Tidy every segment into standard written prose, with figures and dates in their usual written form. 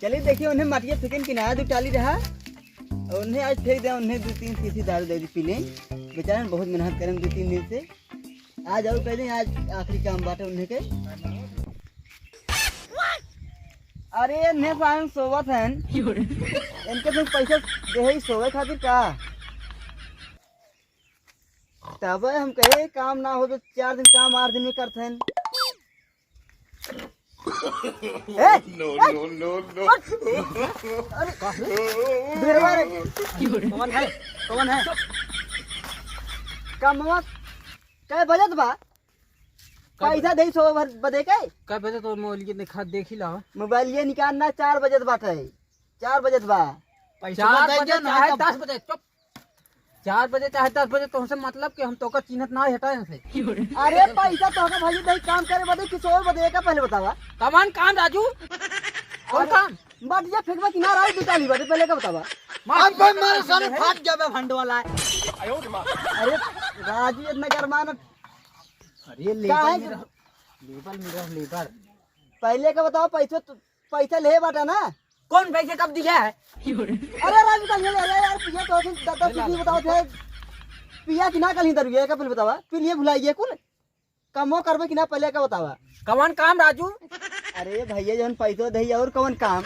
चलिए देखिए उन्हें माटिया फेंकन किनारा दो टाली रहा और उन्हें आज फेंक दिया। उन्हें 2-3 शीशी दारू दे दी पी लें। बेचारे बहुत मेहनत करें 2-3 दिन से। आज और कह दें आज आखिरी काम बाटे उन्हें के। अरे इन्हें सायन सोवत हैं इनके तुम पैसा दे ही सोवे खातिर का। तब हम कहे काम ना हो तो 4 दिन काम 8 दिन में करते हैं। No, no, no, no. कौन है कौन है कमवा क्या बजत बा पैसा दे सो बदे के क्या बजे तो मोबाइल के दिखा देख ही ला। मोबाइल ये निकालना 4 बजत बाटे 4 बजत बा। 4 बजे चाहे 10 बजे चुप 4 बजे चाहे 10 बजे तुमसे मतलब कि हम तो का चिन्हत ना हटाए से। अरे पैसा तो का भाई नहीं काम करे बदे किसी और बदे का पहले बतावा। कमान काम राजू और काम बट ये फेंकवा किनारा आई दुटाली बदे पहले का बतावा। अब भाई मारे सारे फाट जावे भंड वाला है। अरे राजू इतना गरमाना अरे लेबर लेबर पहले का बताओ पैसा ले बाटा ना। कौन पैसे कब दिया है? अरे राजू कल यार पिया तो 10 नहीं बताओ थे पिया कि ना कल इधर गया का पहले बतावा फिर ये भुलाइए कुल कमो करबे कि ना पहले का बतावा। कौन काम राजू? अरे भैया जन पैसा दे और कौन काम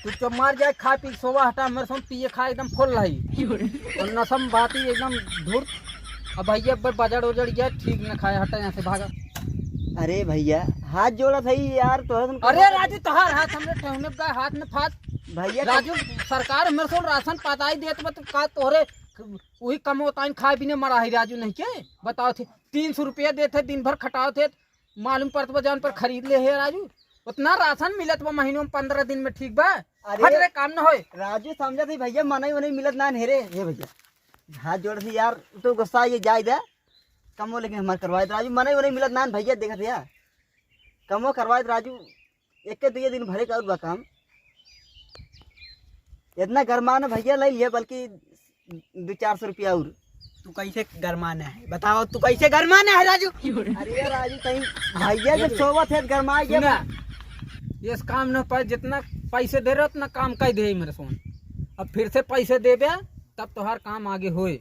तू तो मार जाए खा पी सोवा हटा मेरे सम पिए खा एकदम फुल रही और नसम बाती एकदम धूर। अब भैया बाजार उजड़ गया ठीक न खाए हटा यहाँ से भागा। अरे भैया हाथ जोड़ा था यार तो। अरे राजू तोहार हाथ हमने ठहने का हाथ में फात भैया राजू सरकार मेरे को राशन पाताई देत मत का तोहरे वही कम होता खाए पीने मरा है राजू नहीं के बताओ थे 300 रुपया देते दिन भर खटाओ थे मालूम पड़त बा जान पर खरीद ले है राजू उतना राशन मिलत बा महीनों में 15 दिन में ठीक बा। अरे काम न होए राजू समझा थी भैया मना ही मिलत ना हेरे हे भैया हाथ जोड़ थी यार तो गुस्सा ये जाए दे कमो लेकिन हमारे करवाए राजू मना ही मिलत ना भैया देखा था यार कमो करवाए राजू 1-2 दिन भरे का काम इतना गरमाना भैया ले लिया बल्कि 200-400 रुपया और। तू कैसे गरमाना है बताओ तू कैसे गरमाना है राजू? अरे राजू कहीं भैया जब सोवत है गरमा ये काम न पाए जितना पैसे दे रहे उतना काम कह दे मेरे सोन। अब फिर से पैसे देबे तब तोहार काम आगे होए।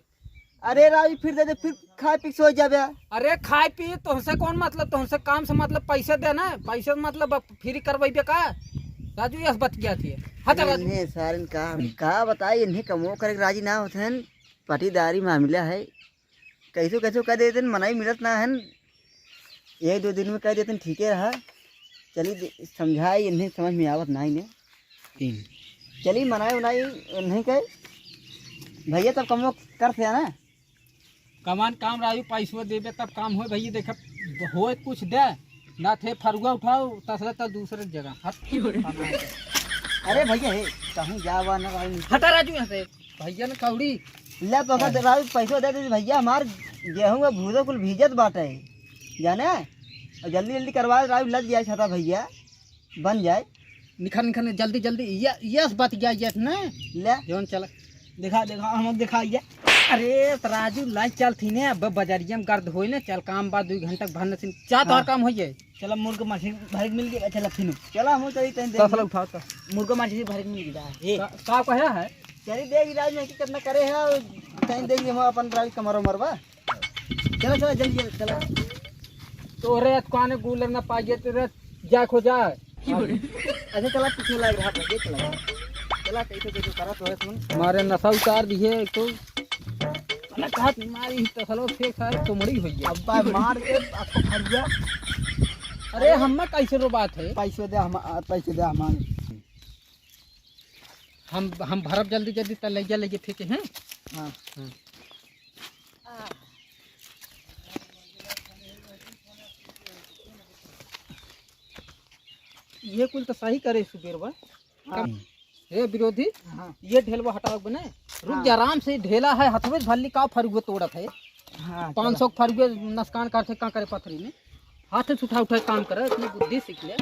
अरे राजू फिर दे दे फिर खाए पी सो जाबे। अरे खाए पी तुमसे कौन मतलब तुमसे काम से मतलब पैसे देना पैसे मतलब फ्री करवाइबे का राजू यह बत गया थी इन्हें सारन का बताइए इन्हें कमो करे राजी ना होते हैं पाटीदारी मामला है कैसो कैसो कह देते हैं मनाई मिलत ना है 1-2 दिन में कह देते हैं ठीक है रहा। चलिए समझाई इन्हें समझ में आवत ना इन्हें चलिए मनाई उनाई इन्हें कहे भैया तब कमो करते ना कमान काम राजू पैसो देबे तब काम हो भैया देख हो कुछ दे ना थे फरुआ उठाओ तसला तो दूसरे जगह अरे भैया हे कहूँ जावा ना हटा राजू यहाँ से भैया ने कौड़ी ले तो राजू पैसो दे दे भैया हमार गेहूँ का भूजो कुल भीजत बाटे जाने और जल्दी जल्दी करवा राजू लग जाए छता भैया बन जाए निखर जल्दी जल्दी ये बात गया ये ना ले जोन चला दिखा हम दिखाइए। अरे तो राजू लाई चल थी ने अब बाजारिया में गर्द होई ने चल काम बाद 2 घंटा भरने से चाह तो काम हो जाए। चला मुर्गा मछली भर मिल गया चला फिर चला हम चली तन दे तसला उठाओ तो मुर्गा मछली भर मिल गया ए का कहा है चली देगी राज में कितना करे है तन देगी हम अपन राज कमरो मरवा चला जल्दी चला तोरे काने गुलर ना पाइए तेरे जा खो जा। अच्छा चला पीछे लग रहा है चला चला कैसे करा तो सुन हमारे नशा उतार दिए तो ना कहा मारी तो हलो फेक सारे तुमड़ी हुई है अब मार के आपको फट गया। अरे हम कैसे रो बात है पैसे दे हमारे हम भरब जल्दी जल्दी तो ले फेंके हैं। हाँ ये कुल तो सही करे सुबेरवा हे विरोधी हाँ ये ढेलवा हटाओ बने रुक जा आराम से ढेला है हथवे भल्ली का फरुए तोड़त है हाँ 500 फरुए नसकान करते का करे पथरी में हाथ से उठा काम करे इतनी बुद्धि सीख ले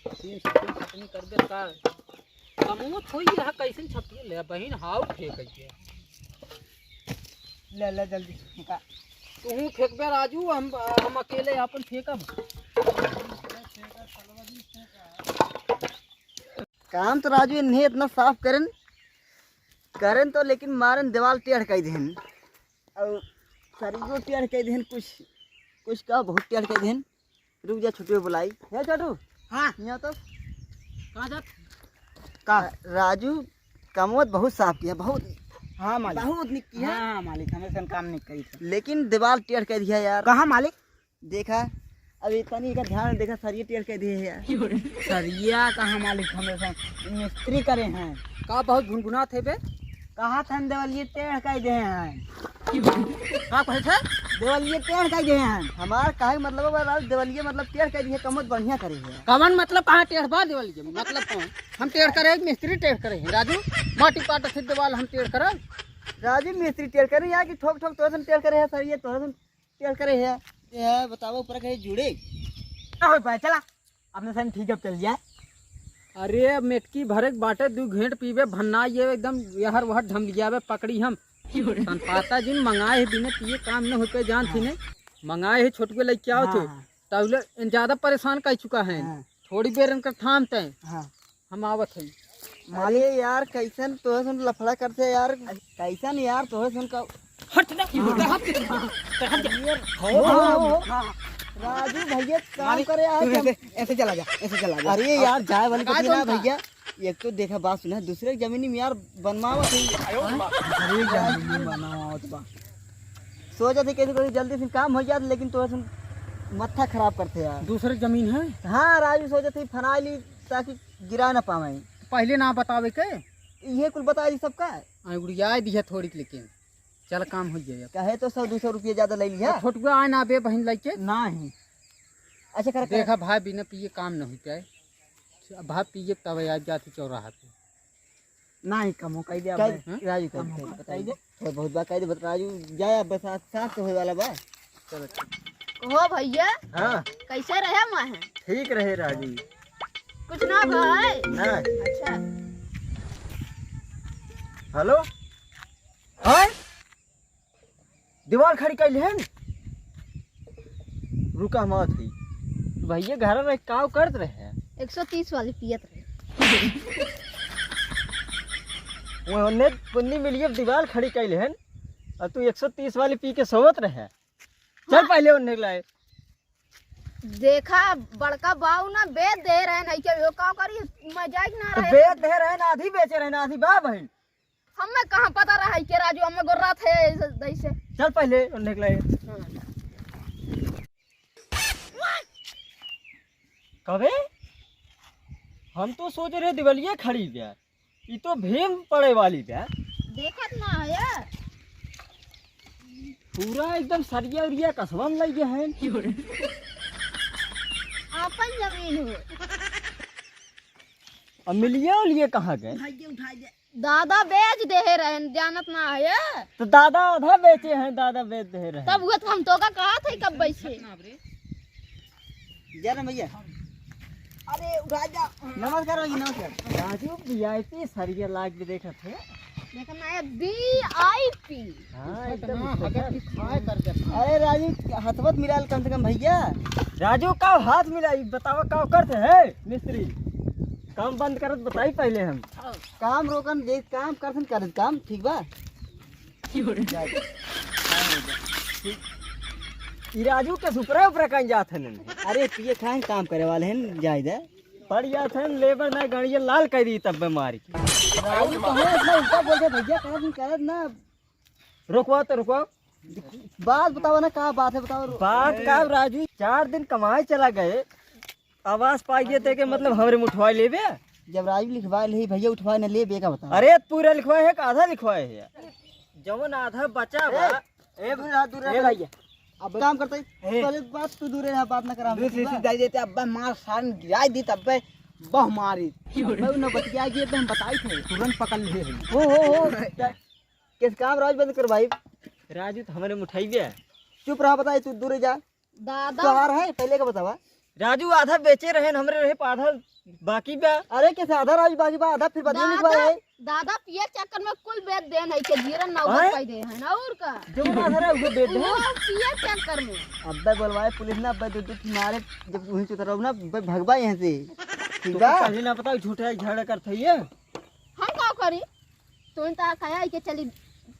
300 छटनी कर दे का कमो थोई है कैसे छपी ले बहन हाउ फेंक के ले जल्दी फेंका तू फेंकबे राजू हम अकेले अपन फेंकब काम तो राजू इन्हें इतना साफ करन करन तो, लेकिन मारन दीवार टेढ़ कर देहन और शरीर टेढ़ कर देहन, कुछ का बहुत टेढ़ कर देहन। रुक जा, छुट्टी बुलाई है छोटू। हाँ यहाँ तो कहाँ जात का राजू कमोत बहुत साफ किया, बहुत हाँ मालिक, बहुत निक किया। हाँ मालिक, हमें सन काम नहीं करी थी। लेकिन दीवार टेढ़ कर दिया यार। कहाँ मालिक? देखा अब इतना नहीं का ध्यान, देखा सरिये टेढ़ कर दिए है यार। सरिया कहाँ मालिक, हमें सन मिस्त्री करे हैं का बहुत गुनगुना थे बे। कहा था देवलिए टेढ़ कर दिए हैं, का कहे थे? देवलिए टेढ़ कर दिए हैं। हमारा कहे मतलब राजू देवलिए मतलब टेढ़ कर दिए, कमोत बढ़िया करे है। कवन मतलब कहाँ टेढ़ बा देवल के मतलब कौन? हम टेढ़ करे मिस्त्री टेढ़ करे हैं राजू। माटी पाट से दीवाल हम टेढ़ करे। राजू मिस्त्री टेढ़ करे यहाँ की ठोक ठोक तोहर टेढ़ करे है, सरिये तोहर टेढ़ करे है। ये बताओ ऊपर कहीं जुड़े क्या हो पाए? चला अपने सन ठीक है चल जाए। अरे मेटकी भरे के बाटे 2 घेंट पीबे भन्ना ये एकदम यहर वहर ढम लिया पकड़ी हम पाता जिन मंगाए है बिना पिए काम न हो पे जान थी ने मंगाए है छोटके लग क्या हो तब ज्यादा परेशान कर चुका है। थोड़ी देर इनका थामते हम आवत है। मालिए यार कैसन तोहर सुन लफड़ा करते यार, कैसन यार तोहर सुन का हट ना राजू भैया काम करे आज ऐसे चला जा, ऐसे चला जा। अरे यार जाए वाली बात ना भैया, एक तो देखा बात सुना, दूसरे की जमीनी में यार बनवावत है। सोचा थे कैसे कोई जल्दी से काम हो जाए, लेकिन तो मत्था खराब करते यार। दूसरे जमीन है? हाँ राजू सोचा थे फना ली ताकि गिरा ना पावे। पहले ना बतावे के ये कुल बता दी सबका उड़िया दिया थोड़ी, लेकिन चल काम हो जाए। कहे तो 100-200 रुपये ज्यादा ले लिया। छोटुआ आए ना बे बहन लगे ना ही अच्छा कर देखा भाई बिना पिए काम न हो पाए। भाई पिए तब आ जाती चौराहा पे ना ही कम हो कह दे राजू कम हो बताई दे थोड़ा बहुत बात कह दे राजू जाए बस साथ तो होए वाला बा। चलो हो भैया हाँ कैसे रहे मैं ठीक रहे राजू। कुछ ना भाई ना अच्छा हेलो हाय दीवार खड़ी कर लेहन रुका मत ही भैया घर में काम करत रहे 130 वाली पियत रहे वो ने पुन्नी मिलिए दीवार खड़ी कर लेहन और तू 130 वाली पी के सोवत रहे। चल पहले उन्हें लाए देखा बड़का बाऊ ना बेच दे रहे नहीं के वो का करी मजाक ना रहे बेच दे रहे ना आधी बेचे रहे ना आधी बा बहन हमें कहां पता रहा के राजू हमें गोर्रा थे ऐसे। चल पहले उन्हें लाए कबे हम तो सोच रहे दिवालिया खड़ी ब्या ये तो भीम पड़े वाली ब्या देखत ना है पूरा एकदम सरिया उरिया कसवन लग गया है। अपन जमीन हो अब मिलिया लिए कहाँ गए दादा बेच दे रहे जानत ना है तो दादा आधा बेचे हैं दादा बेच दे रहे तब वो तो हम तो का कहा थे कब बैसे जा भैया अरे उठा जा नमस्कार नमस्कार राजू वीआईपी सरिया लाग के देखा थे देखना है VIP हाँ एकदम अरे राजू हाथवत मिला कम से कम भैया राजू का हाथ मिला बताओ का करते है मिस्त्री काम बंद करत बताई पहले हम काम रोकन देख काम करसन करत काम ठीक बा राजू के सुपरा ऊपर कहीं जात हैं अरे पिए खाए काम करे वाले हैं जाए दे पड़ जाते हैं लेबर ना गाड़ियाँ लाल कर दी तब मारी राजू कहाँ इतना उल्टा बोलते भैया काम करत ना रुकवा तो रुकवा बात बताओ ना क्या बात है बताओ बात का राजू 4 दिन कमाए चला गए आवाज पाई गए थे कि मतलब हमरे उठवा ले जब राजू लिखवाए ले भैया उठवाए ना ले का बता अरे पूरा लिखवाए है कि आधा लिखवाए है जवन आधा बचा बा ए भैया अब काम करते पहले बात तू दूर रहा बात ना करा हम दे देते अब मार सारन गिराई दी तब बह मारी न बतिया गए तो हम बताई थे तुरंत पकड़ लिए हो किस काम राज बंद कर भाई राजू तो हमारे मुठाई गया चुप रहा बताए तू दूर जा दादा है पहले का बतावा राजू आधा बेचे रहे हमरे रहे आधा बाकी बा अरे कैसे आधा राजू बाकी बा आधा फिर बदले लिखवाए है दादा पिए चक्कर में कुल बेच दे नहीं के जीरन ना उधर पाई दे है ना और का जो आधा रहा उसे बेच दे वो पिए चक्कर में अब्बे बोलवाए पुलिस ना अब्बे दूध मारे जब वहीं चुतर रहो ना भगवा यहाँ से ठीक बा पहले ना पता झूठा झगड़ा करते ही है। हम का करी तुम ता कहा के चली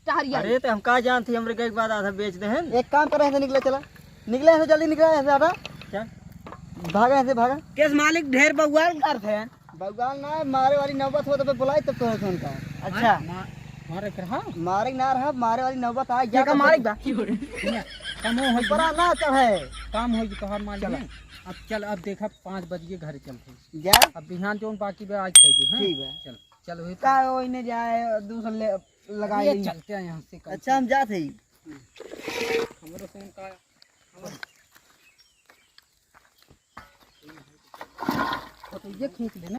टहरिया अरे तो हम का जानते हमरे के बाद आधा बेच दे हैं। एक काम करे ऐसे निकले चला निकले ऐसे जल्दी निकले ऐसे हटा क्या भागा ऐसे भागा केस मालिक ढेर बउआल करते हैं। भगवान ना मारे वाली नौबत हो तो बुलाई तब तो है उनका अच्छा मारे कर हां मारे ना रहा मारे वाली नौबत आ क्या गया मारे बा कम हो परा ना चढ़े काम हो तो हर मान चला। अब चल अब देखा 5 बज के घर चलते जा अब बिहान जोन बाकी बे आज कह दे। ठीक है चल चल होई का ओइने जाए दूसरे लगाई ये चलते हैं यहाँ से। अच्छा हम जाते ही हमरो फोन का तो ये खींच लेना।